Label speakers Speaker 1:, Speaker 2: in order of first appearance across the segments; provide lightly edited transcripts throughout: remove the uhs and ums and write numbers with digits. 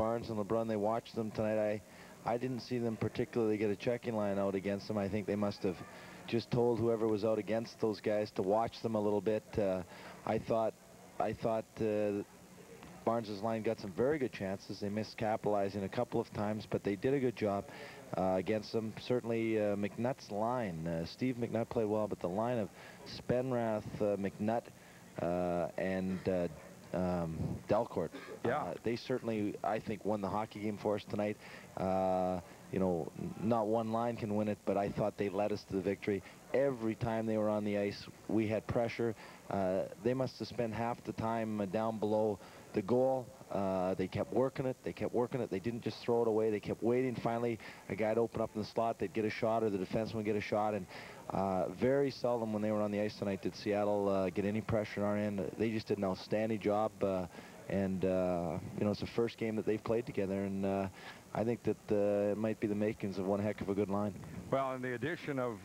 Speaker 1: Barnes and LeBrun. They watched them tonight. I didn't see them particularly get a checking line out against them. I think they must have just told whoever was out against those guys to watch them a little bit. I thought Barnes's line got some very good chances. They missed capitalizing a couple of times, but they did a good job against them. Certainly McNutt's line. Steve McNutt played well, but the line of Spenrath, McNutt, and Delcourt, they certainly, I think, won the hockey game for us tonight. You know, not one line can win it, but I thought they led us to the victory. Every time they were on the ice, we had pressure. They must have spent half the time down below the goal. They kept working it. They kept working it. They didn't just throw it away. They kept waiting. Finally, a guy'd open up in the slot. They'd get a shot, or the defenseman would get a shot. And very seldom when they were on the ice tonight did Seattle get any pressure on our end. They just did an outstanding job. And you know, it's the first game that they've played together. And I think that it might be the makings of one heck of a good line.
Speaker 2: Well, and the addition of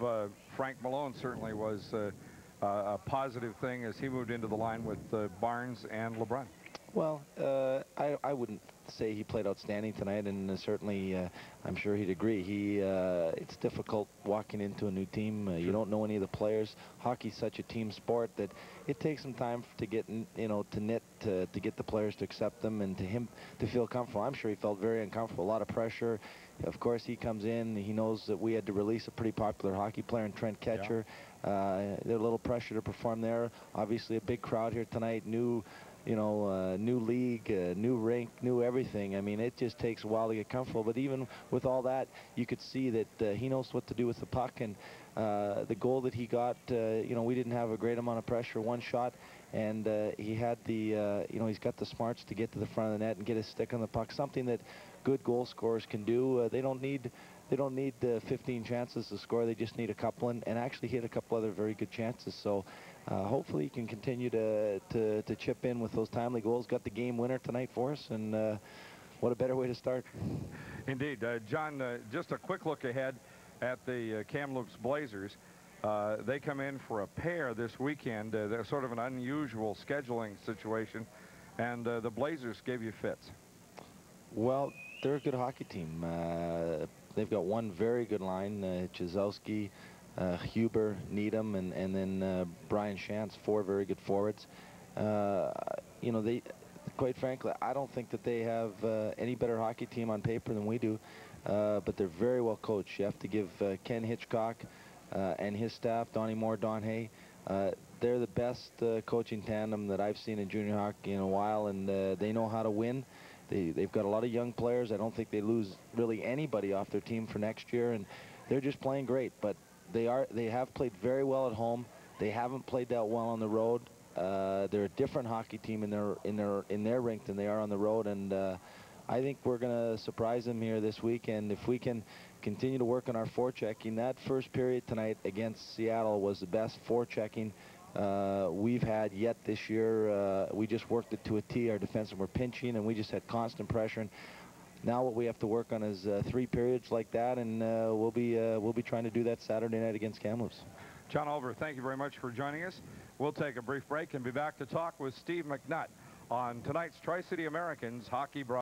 Speaker 2: Frank Malone certainly was a positive thing as he moved into the line with Barnes and LeBrun.
Speaker 1: Well, I wouldn't say he played outstanding tonight, and certainly I'm sure he'd agree. It's difficult walking into a new team. You don't know any of the players. Hockey's such a team sport that it takes some time to get, you know, to knit, to get the players to accept them and to him to feel comfortable. I'm sure he felt very uncomfortable, a lot of pressure. Of course, he comes in, he knows that we had to release a pretty popular hockey player in Trent Ketcher. There's a little pressure to perform there. Obviously, a big crowd here tonight, new league, new rink, new everything. I mean, it just takes a while to get comfortable. But even with all that, you could see that he knows what to do with the puck. And the goal that he got, you know, we didn't have a great amount of pressure, one shot. And he had the, you know, he's got the smarts to get to the front of the net and get his stick on the puck, something that good goal scorers can do. They don't need 15 chances to score. They just need a couple, and actually hit a couple other very good chances. So hopefully he can continue to chip in with those timely goals. Got the game winner tonight for us, and what a better way to start.
Speaker 2: Indeed. John, just a quick look ahead at the Kamloops Blazers. They come in for a pair this weekend. They're sort of an unusual scheduling situation, and the Blazers gave you fits.
Speaker 1: Well, they're a good hockey team. They've got one very good line, Chizowski, Huber, Needham, and then Brian Shantz, four very good forwards. You know, quite frankly, I don't think that they have any better hockey team on paper than we do, but they're very well coached. You have to give Ken Hitchcock and his staff, Donnie Moore, Don Hay, they're the best coaching tandem that I've seen in junior hockey in a while, and they know how to win. They've got a lot of young players. I don't think they lose really anybody off their team for next year, and they're just playing great. But they have played very well at home. They haven't played that well on the road. They're a different hockey team in their rink than they are on the road, and I think we're going to surprise them here this weekend if we can continue to work on our forechecking. That first period tonight against Seattle was the best forechecking we've had yet this year. We just worked it to a T. Our defensemen were pinching, and we just had constant pressure. And now what we have to work on is 3 periods like that, and we'll be trying to do that Saturday night against Kamloops.
Speaker 2: John Olver, thank you very much for joining us. We'll take a brief break and be back to talk with Steve McNutt on tonight's Tri-City Americans Hockey Broadcast.